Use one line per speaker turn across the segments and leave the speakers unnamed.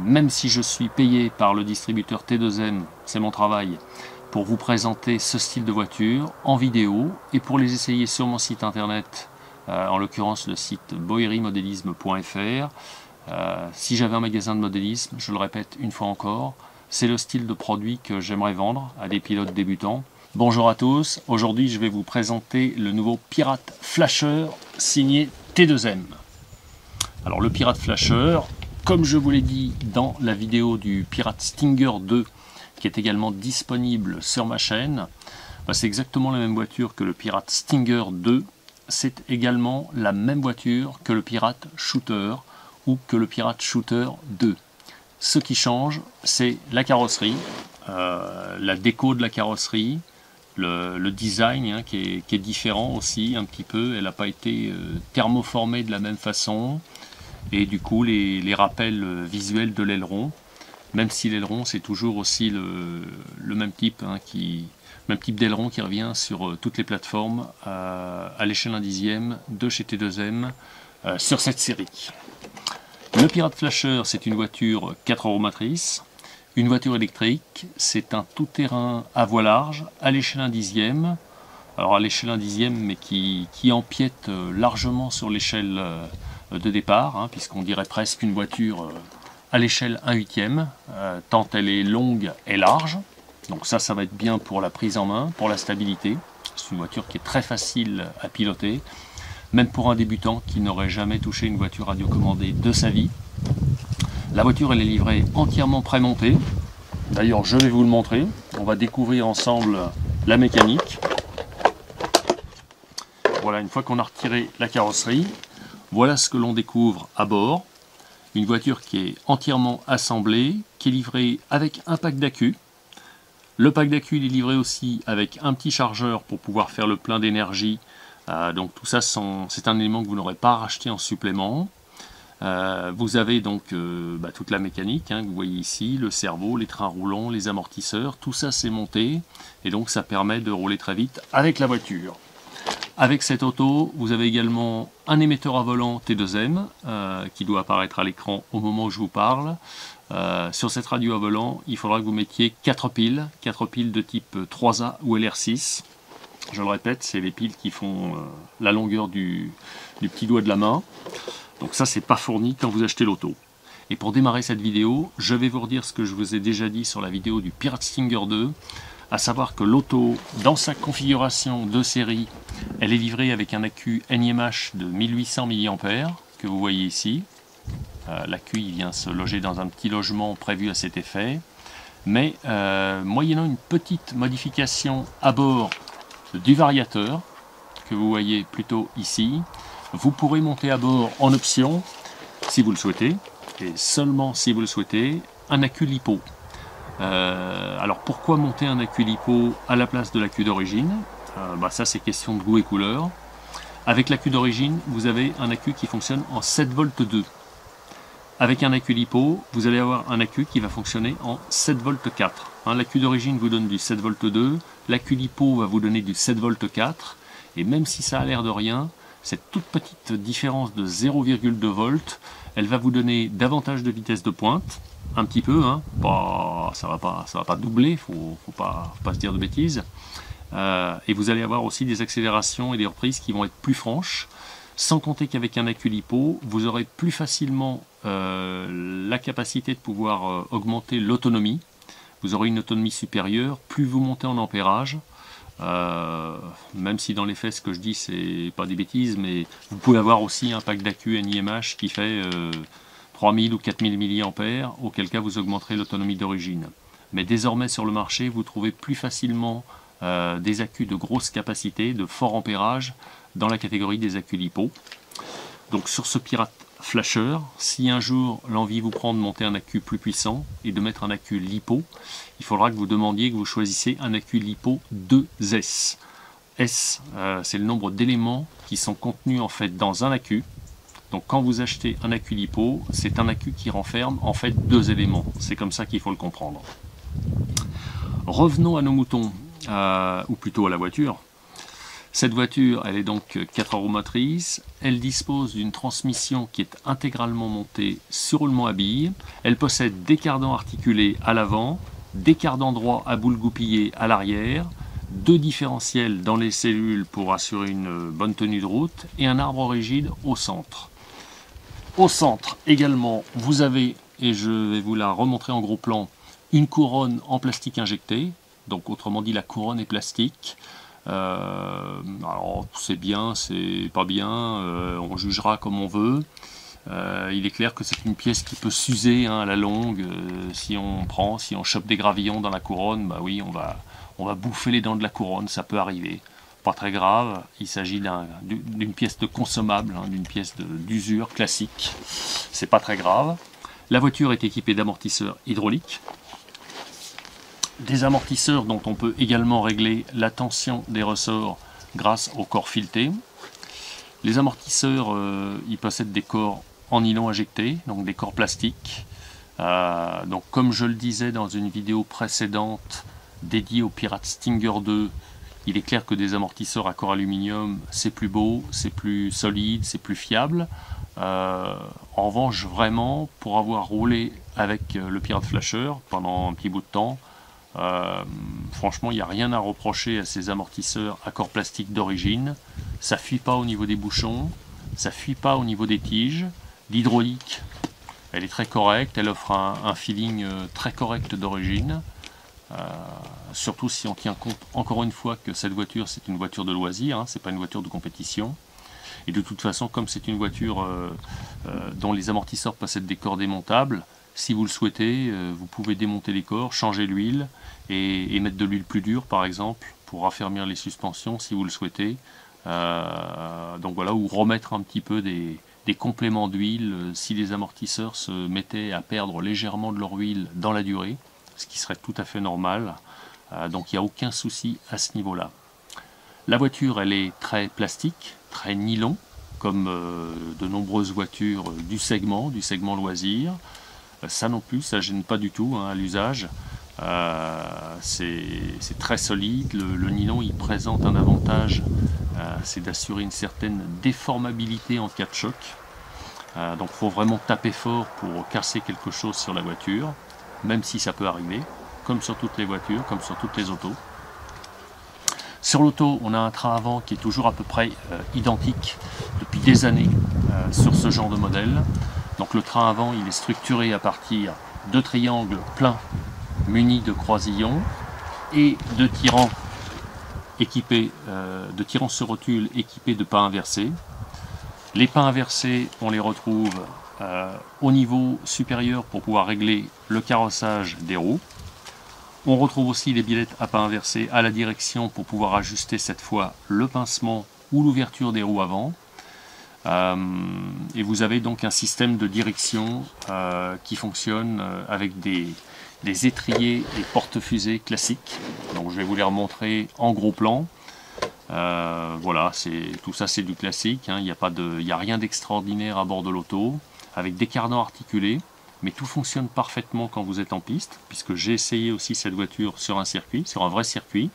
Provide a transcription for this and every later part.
même si je suis payé par le distributeur T2M, c'est mon travail, pour vous présenter ce style de voiture en vidéo et pour les essayer sur mon site internet, en l'occurrence le site boerimodélisme.fr. Si j'avais un magasin de modélisme, je le répète une fois encore, c'est le style de produit que j'aimerais vendre à des pilotes débutants. Bonjour à tous, aujourd'hui je vais vous présenter le nouveau Pirate Flasher signé T2M. Alors le Pirate Flasher, comme je vous l'ai dit dans la vidéo du Pirate Stinger 2, qui est également disponible sur ma chaîne, c'est exactement la même voiture que le Pirate Stinger 2, c'est également la même voiture que le Pirate Shooter ou que le Pirate Shooter 2. Ce qui change, c'est la carrosserie, la déco de la carrosserie, le design qui est différent aussi un petit peu. Elle n'a pas été thermoformée de la même façon, et du coup les rappels visuels de l'aileron, même si l'aileron c'est toujours aussi le même type, même type d'aileron qui revient sur toutes les plateformes à l'échelle 1/10 de chez T2M sur cette série. Le Pirate Flasher, c'est une voiture 4 roues motrices, une voiture électrique, c'est un tout-terrain à voie large à l'échelle 1/10, alors à l'échelle 1/10 mais qui empiète largement sur l'échelle de départ, puisqu'on dirait presque une voiture à l'échelle 1/8, tant elle est longue et large. Donc ça va être bien pour la prise en main, pour la stabilité. C'est une voiture qui est très facile à piloter, même pour un débutant qui n'aurait jamais touché une voiture radiocommandée de sa vie. La voiture elle est livrée entièrement prémontée. D'ailleurs je vais vous le montrer. On va découvrir ensemble la mécanique. Voilà, une fois qu'on a retiré la carrosserie, voilà ce que l'on découvre à bord. Une voiture qui est entièrement assemblée, qui est livrée avec un pack d'accu. Le pack d'accu est livré aussi avec un petit chargeur pour pouvoir faire le plein d'énergie. Donc tout ça, c'est un élément que vous n'aurez pas racheté en supplément. Vous avez donc toute la mécanique, que vous voyez ici, le servo, les trains roulants, les amortisseurs, tout ça c'est monté, et donc ça permet de rouler très vite avec la voiture. Avec cette auto, vous avez également un émetteur à volant T2M qui doit apparaître à l'écran au moment où je vous parle. Sur cette radio à volant, il faudra que vous mettiez 4 piles de type 3A ou LR6. Je le répète, c'est les piles qui font la longueur du petit doigt de la main. Donc ça, c'est pas fourni quand vous achetez l'auto. Et pour démarrer cette vidéo, je vais vous redire ce que je vous ai déjà dit sur la vidéo du Pirate Stinger 2, à savoir que l'auto, dans sa configuration de série, elle est livrée avec un accu NiMH de 1800 mAh, que vous voyez ici. L'accu vient se loger dans un petit logement prévu à cet effet. Mais moyennant une petite modification à bord du variateur, que vous voyez plutôt ici, vous pourrez monter à bord en option, si vous le souhaitez, et seulement si vous le souhaitez, un accu LiPo. Alors pourquoi monter un accu LiPo à la place de l'accu d'origine? Ça c'est question de goût et couleur. Avec l'accu d'origine, vous avez un accu qui fonctionne en 7V2. Avec un accu LiPo, vous allez avoir un accu qui va fonctionner en 7V4. L'accu d'origine vous donne du 7V2, l'accu LiPo va vous donner du 7V4, et même si ça a l'air de rien, cette toute petite différence de 0,2 volts, elle va vous donner davantage de vitesse de pointe, un petit peu, ça va pas doubler, faut pas se dire de bêtises, et vous allez avoir aussi des accélérations et des reprises qui vont être plus franches, sans compter qu'avec un accu LiPo, vous aurez plus facilement la capacité de pouvoir augmenter l'autonomie. Vous aurez une autonomie supérieure, plus vous montez en ampérage, même si dans les faits ce que je dis c'est pas des bêtises, mais vous pouvez avoir aussi un pack d'accu NiMH qui fait 3000 ou 4000 mAh, auquel cas vous augmenterez l'autonomie d'origine. Mais désormais sur le marché, vous trouvez plus facilement des accus de grosse capacité, de fort ampérage, dans la catégorie des accus LiPo. Donc sur ce Pirate Flasher, si un jour l'envie vous prend de monter un accu plus puissant et de mettre un accu LiPo, il faudra que vous demandiez, que vous choisissiez un accu LiPo 2S. S, c'est le nombre d'éléments qui sont contenus en fait dans un accu. Donc quand vous achetez un accu LiPo, c'est un accu qui renferme en fait 2 éléments. C'est comme ça qu'il faut le comprendre. Revenons à nos moutons, ou plutôt à la voiture. Cette voiture, elle est donc 4 roues motrices, elle dispose d'une transmission qui est intégralement montée sur roulement à billes, elle possède des cardans articulés à l'avant, des cardans droits à boule goupillée à l'arrière, 2 différentiels dans les cellules pour assurer une bonne tenue de route et un arbre rigide au centre. Au centre également, vous avez, et je vais vous la remontrer en gros plan, une couronne en plastique injecté, donc autrement dit la couronne est plastique. Alors c'est bien, c'est pas bien, on jugera comme on veut. Il est clair que c'est une pièce qui peut s'user à la longue. Si on chope des gravillons dans la couronne, bah oui, on va bouffer les dents de la couronne, ça peut arriver. Pas très grave, il s'agit d'une pièce de consommable, d'une pièce d'usure classique. C'est pas très grave. La voiture est équipée d'amortisseurs hydrauliques. Des amortisseurs dont on peut également régler la tension des ressorts grâce au corps fileté. Les amortisseurs, ils possèdent des corps en nylon injecté, donc des corps plastiques. Donc comme je le disais dans une vidéo précédente dédiée au Pirate Stinger 2, il est clair que des amortisseurs à corps aluminium, c'est plus beau, c'est plus solide, c'est plus fiable. En revanche, vraiment, pour avoir roulé avec le Pirate Flasher pendant un petit bout de temps, franchement, il n'y a rien à reprocher à ces amortisseurs à corps plastique d'origine. Ça fuit pas au niveau des bouchons, ça fuit pas au niveau des tiges. L'hydraulique, elle est très correcte, elle offre un feeling très correct d'origine. Surtout si on tient compte encore une fois que cette voiture c'est une voiture de loisir, c'est pas une voiture de compétition. Et de toute façon, comme c'est une voiture dont les amortisseurs possèdent des corps démontables, si vous le souhaitez, vous pouvez démonter les corps, changer l'huile et mettre de l'huile plus dure par exemple pour raffermir les suspensions si vous le souhaitez. Donc voilà, ou remettre un petit peu des compléments d'huile si les amortisseurs se mettaient à perdre légèrement de leur huile dans la durée, ce qui serait tout à fait normal. Donc il n'y a aucun souci à ce niveau-là. La voiture, elle est très plastique, très nylon, comme de nombreuses voitures du segment loisir. Ça non plus, ça gêne pas du tout à l'usage. C'est très solide. Le nylon, il présente un avantage, c'est d'assurer une certaine déformabilité en cas de choc. Donc il faut vraiment taper fort pour casser quelque chose sur la voiture, même si ça peut arriver, comme sur toutes les voitures, comme sur toutes les autos. Sur l'auto, on a un train avant qui est toujours à peu près identique depuis des années sur ce genre de modèle. Donc le train avant, il est structuré à partir de triangles pleins munis de croisillons et de tirants équipés de tirants sur rotule équipés de pas inversés. Les pas inversés, on les retrouve au niveau supérieur pour pouvoir régler le carrossage des roues. On retrouve aussi les bilettes à pas inversés à la direction pour pouvoir ajuster cette fois le pincement ou l'ouverture des roues avant. Et vous avez donc un système de direction qui fonctionne avec des étriers et porte-fusées classiques. Donc je vais vous les remontrer en gros plan. Voilà, tout ça c'est du classique, il n'y a rien d'extraordinaire à bord de l'auto, avec des cardans articulés, mais tout fonctionne parfaitement quand vous êtes en piste, puisque j'ai essayé aussi cette voiture sur un circuit, sur un vrai circuit.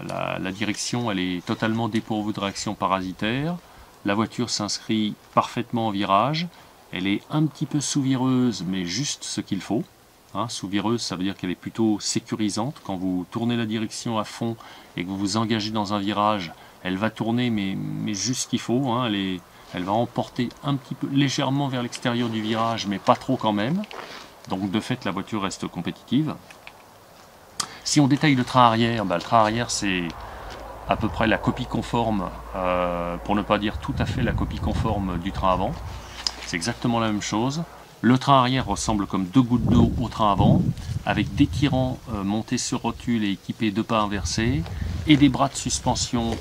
La direction, elle est totalement dépourvue de réaction parasitaire. La voiture s'inscrit parfaitement en virage. Elle est un petit peu sous-vireuse, mais juste ce qu'il faut. Sous-vireuse, ça veut dire qu'elle est plutôt sécurisante. Quand vous tournez la direction à fond et que vous vous engagez dans un virage, elle va tourner, mais juste ce qu'il faut. Elle va emporter un petit peu légèrement vers l'extérieur du virage, mais pas trop quand même. Donc de fait, la voiture reste compétitive. Si on détaille le train arrière, le train arrière, c'est à peu près la copie conforme, pour ne pas dire tout à fait la copie conforme du train avant. C'est exactement la même chose. Le train arrière ressemble comme deux gouttes d'eau au train avant, avec des tirants montés sur rotule et équipés de pas inversés, et des bras de suspension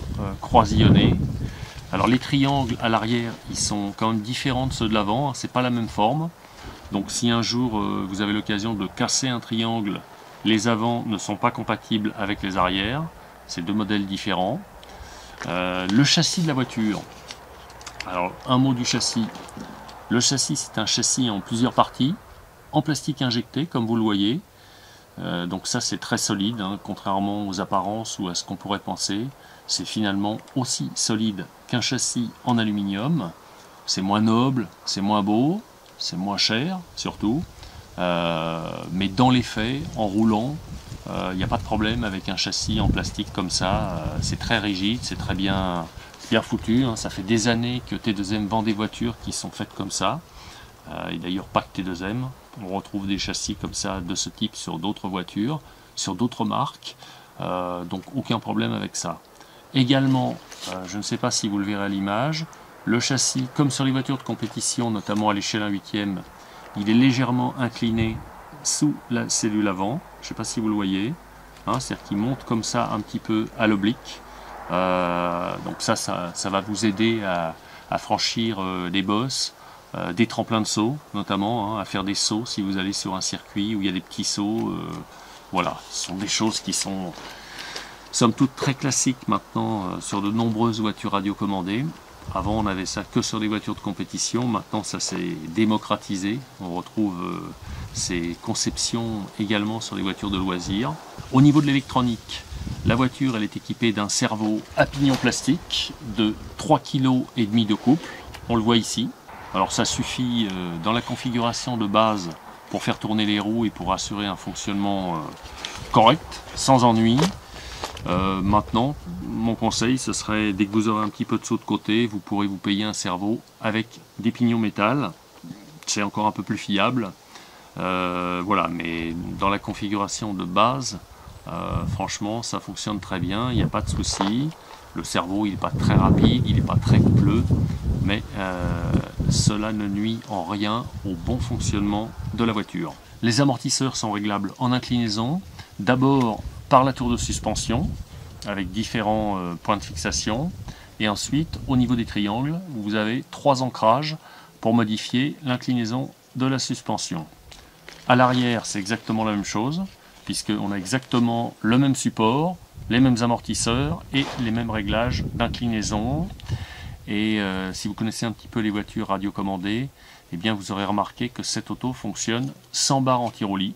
croisillonnés. Alors les triangles à l'arrière, ils sont quand même différents de ceux de l'avant, c'est pas la même forme. Donc si un jour vous avez l'occasion de casser un triangle, les avants ne sont pas compatibles avec les arrières. C'est deux modèles différents. Le châssis de la voiture. Alors, un mot du châssis. Le châssis, c'est un châssis en plusieurs parties, en plastique injecté, comme vous le voyez. Donc ça c'est très solide, hein, contrairement aux apparences ou à ce qu'on pourrait penser. C'est finalement aussi solide qu'un châssis en aluminium. C'est moins noble, c'est moins beau, c'est moins cher surtout. Mais dans les faits, en roulant, il n'y a pas de problème avec un châssis en plastique comme ça. C'est très rigide, c'est très bien foutu. Hein. Ça fait des années que T2M vend des voitures qui sont faites comme ça. Et d'ailleurs pas que T2M. On retrouve des châssis comme ça, de ce type, sur d'autres voitures, sur d'autres marques. Donc aucun problème avec ça. Également, je ne sais pas si vous le verrez à l'image, le châssis, comme sur les voitures de compétition, notamment à l'échelle 1/8, il est légèrement incliné sous la cellule avant. Je ne sais pas si vous le voyez. Hein, c'est-à-dire qu'il monte comme ça un petit peu à l'oblique. Donc ça va vous aider à franchir des bosses, des tremplins de saut notamment, hein, à faire des sauts si vous allez sur un circuit où il y a des petits sauts. Voilà, ce sont des choses qui sont somme toute très classiques maintenant sur de nombreuses voitures radiocommandées. Avant on avait ça que sur des voitures de compétition, maintenant ça s'est démocratisé. On retrouve ces conceptions également sur les voitures de loisirs. Au niveau de l'électronique, la voiture elle est équipée d'un cerveau à pignon plastique de 3,5 kg de couple, on le voit ici. Alors ça suffit dans la configuration de base pour faire tourner les roues et pour assurer un fonctionnement correct, sans ennui. Maintenant, mon conseil, ce serait, dès que vous aurez un petit peu de saut de côté, vous pourrez vous payer un cerveau avec des pignons métal. C'est encore un peu plus fiable. Voilà, mais dans la configuration de base, franchement, ça fonctionne très bien, il n'y a pas de souci. Le cerveau, il n'est pas très rapide, il n'est pas très coupleux, mais cela ne nuit en rien au bon fonctionnement de la voiture. Les amortisseurs sont réglables en inclinaison, d'abord par la tour de suspension, avec différents points de fixation, et ensuite au niveau des triangles, vous avez 3 ancrages pour modifier l'inclinaison de la suspension. À l'arrière, c'est exactement la même chose, puisqu'on a exactement le même support, les mêmes amortisseurs et les mêmes réglages d'inclinaison. Et si vous connaissez un petit peu les voitures radiocommandées, eh bien vous aurez remarqué que cette auto fonctionne sans barre anti-roulis.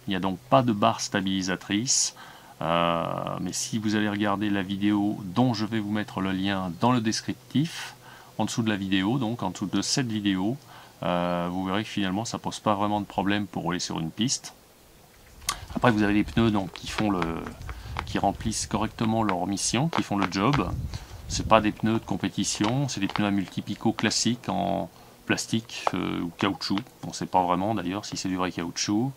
Il n'y a donc pas de barre stabilisatrice. Mais si vous allez regarder la vidéo dont je vais vous mettre le lien dans le descriptif, en dessous de la vidéo, donc en dessous de cette vidéo, vous verrez que finalement ça pose pas vraiment de problème pour rouler sur une piste. Après vous avez les pneus donc, qui remplissent correctement leur mission, qui font le job. C'est pas des pneus de compétition, c'est des pneus à multipico classiques en plastique ou caoutchouc. On ne sait pas vraiment d'ailleurs si c'est du vrai caoutchouc.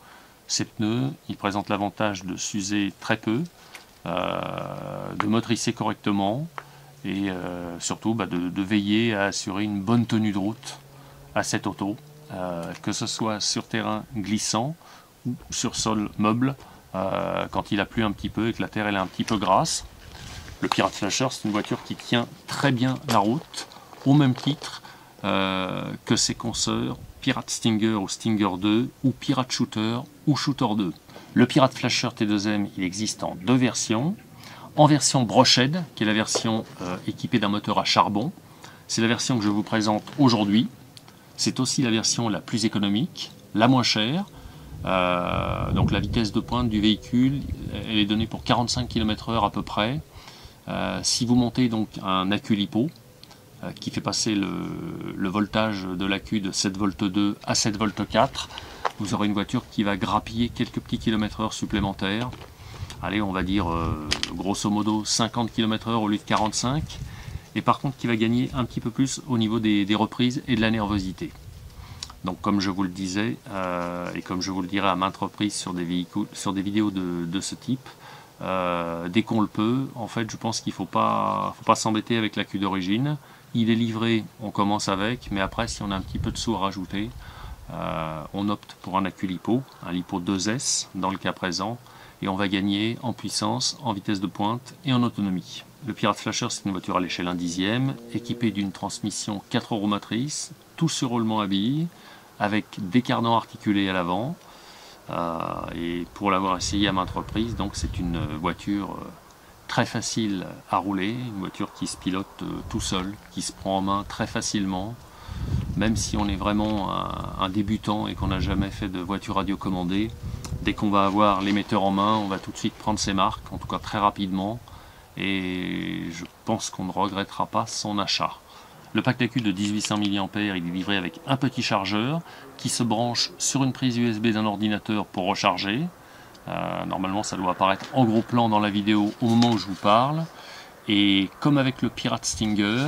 Ces pneus, ils présentent l'avantage de s'user très peu, de motricer correctement et surtout de veiller à assurer une bonne tenue de route à cette auto, que ce soit sur terrain glissant ou sur sol meuble, quand il a plu un petit peu et que la terre elle est un petit peu grasse. Le Pirate Flasher, c'est une voiture qui tient très bien la route, au même titre que ses consoeurs Pirate Stinger ou Stinger 2 ou Pirate Shooter ou Shooter 2. Le Pirate Flasher T2M, il existe en 2 versions. En version Brochead, qui est la version équipée d'un moteur à charbon. C'est la version que je vous présente aujourd'hui. C'est aussi la version la plus économique, la moins chère. Donc la vitesse de pointe du véhicule, elle est donnée pour 45 km/h à peu près. Si vous montez donc un accu LiPo, qui fait passer le voltage de l'accu de 7V2 à 7V4, vous aurez une voiture qui va grappiller quelques petits km/h supplémentaires. Allez, on va dire grosso modo 50 km/h au lieu de 45, et par contre qui va gagner un petit peu plus au niveau des reprises et de la nervosité. Donc comme je vous le disais, et comme je vous le dirai à maintes reprises sur des vidéos de ce type, dès qu'on le peut, en fait je pense qu'il ne faut pas s'embêter avec l'accu d'origine. Il est livré, on commence avec, mais après si on a un petit peu de sous à rajouter, on opte pour un accu LiPo, un LiPo 2S dans le cas présent, et on va gagner en puissance, en vitesse de pointe et en autonomie. Le Pirate Flasher, c'est une voiture à l'échelle 1/10, équipée d'une transmission 4 roues motrices, tout sur roulement à billes, avec des cardans articulés à l'avant. Et pour l'avoir essayé à maintes reprises, donc c'est une voiture très facile à rouler, une voiture qui se pilote tout seul, qui se prend en main très facilement. Même si on est vraiment un débutant et qu'on n'a jamais fait de voiture radiocommandée, Dès qu'on va avoir l'émetteur en main, on va tout de suite prendre ses marques, en tout cas très rapidement, et je pense qu'on ne regrettera pas son achat. Le pack d'accu de 1800 mAh, il est livré avec un petit chargeur qui se branche sur une prise USB d'un ordinateur pour recharger. Normalement, ça doit apparaître en gros plan dans la vidéo au moment où je vous parle. Et comme avec le Pirate Stinger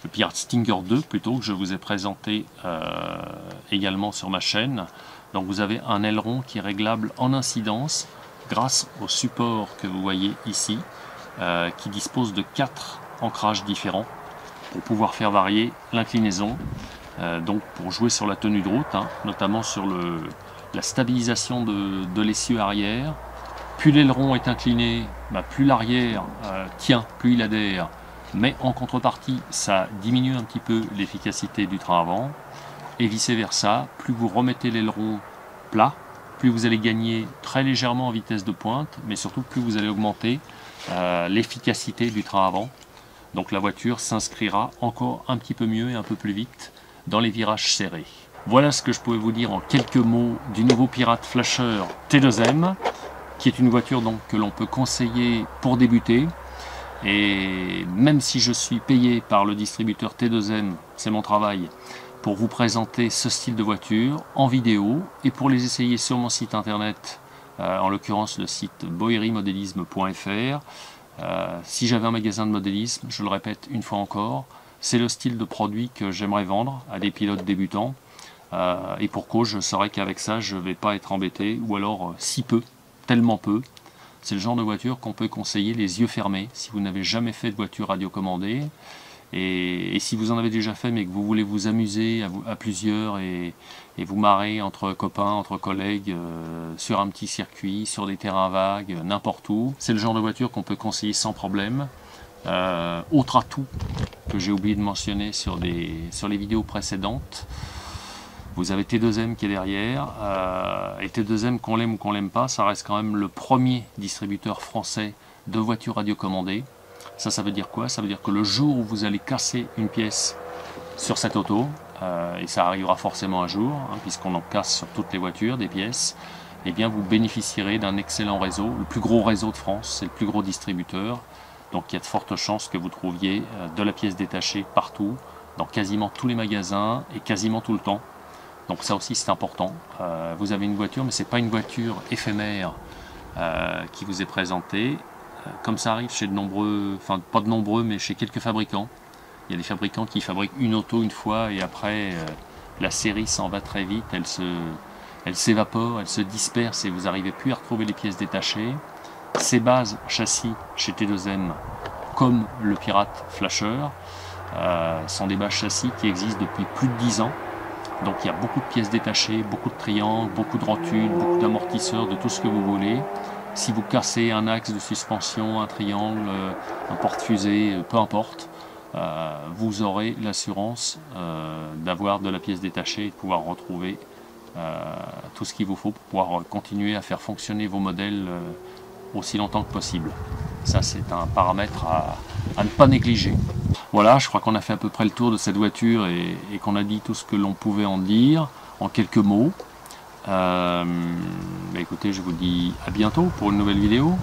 2 plutôt, que je vous ai présenté également sur ma chaîne, donc vous avez un aileron qui est réglable en incidence grâce au support que vous voyez ici, qui dispose de 4 ancrages différents pour pouvoir faire varier l'inclinaison, donc pour jouer sur la tenue de route, notamment sur la stabilisation de l'essieu arrière. Plus l'aileron est incliné, plus l'arrière tient, plus il adhère, mais en contrepartie, ça diminue un petit peu l'efficacité du train avant, et vice versa, plus vous remettez l'aileron plat, plus vous allez gagner très légèrement en vitesse de pointe, mais surtout plus vous allez augmenter l'efficacité du train avant. Donc la voiture s'inscrira encore un petit peu mieux et un peu plus vite dans les virages serrés. Voilà ce que je pouvais vous dire en quelques mots du nouveau Pirate Flasher T2M, qui est une voiture donc que l'on peut conseiller pour débuter. Et même si je suis payé par le distributeur T2M, c'est mon travail, pour vous présenter ce style de voiture en vidéo et pour les essayer sur mon site internet, en l'occurrence le site boerimodélisme.fr. Si j'avais un magasin de modélisme, je le répète une fois encore, c'est le style de produit que j'aimerais vendre à des pilotes débutants. Et pour cause, je saurais qu'avec ça, je ne vais pas être embêté, ou alors si peu, tellement peu. C'est le genre de voiture qu'on peut conseiller les yeux fermés, si vous n'avez jamais fait de voiture radiocommandée. Et si vous en avez déjà fait, mais que vous voulez vous amuser à plusieurs et vous marrer entre copains, entre collègues, sur un petit circuit, sur des terrains vagues, n'importe où, c'est le genre de voiture qu'on peut conseiller sans problème. Autre atout que j'ai oublié de mentionner sur les vidéos précédentes, vous avez T2M qui est derrière, et T2M, qu'on l'aime ou qu'on l'aime pas, ça reste quand même le premier distributeur français de voitures radiocommandées. Ça veut dire quoi? Ça veut dire que le jour où vous allez casser une pièce sur cette auto, et ça arrivera forcément un jour, puisqu'on en casse sur toutes les voitures des pièces, eh bien vous bénéficierez d'un excellent réseau, le plus gros réseau de France, c'est le plus gros distributeur, donc il y a de fortes chances que vous trouviez de la pièce détachée partout, dans quasiment tous les magasins et quasiment tout le temps. Donc ça aussi c'est important. Vous avez une voiture, mais ce n'est pas une voiture éphémère qui vous est présentée. Comme ça arrive chez de nombreux, enfin pas de nombreux, mais chez quelques fabricants. Il y a des fabricants qui fabriquent une auto une fois et après la série s'en va très vite, elle s'évapore, elle se disperse et vous n'arrivez plus à retrouver les pièces détachées. Ces bases châssis chez T2M, comme le Pirate Flasher, sont des bases châssis qui existent depuis plus de 10 ans. Donc il y a beaucoup de pièces détachées, beaucoup de triangles, beaucoup de rotules, beaucoup d'amortisseurs, de tout ce que vous voulez. Si vous cassez un axe de suspension, un triangle, un porte-fusée, peu importe, vous aurez l'assurance d'avoir de la pièce détachée et de pouvoir retrouver tout ce qu'il vous faut pour pouvoir continuer à faire fonctionner vos modèles aussi longtemps que possible. Ça, c'est un paramètre à ne pas négliger. Voilà, je crois qu'on a fait à peu près le tour de cette voiture et qu'on a dit tout ce que l'on pouvait en dire en quelques mots. Écoutez, je vous dis à bientôt pour une nouvelle vidéo.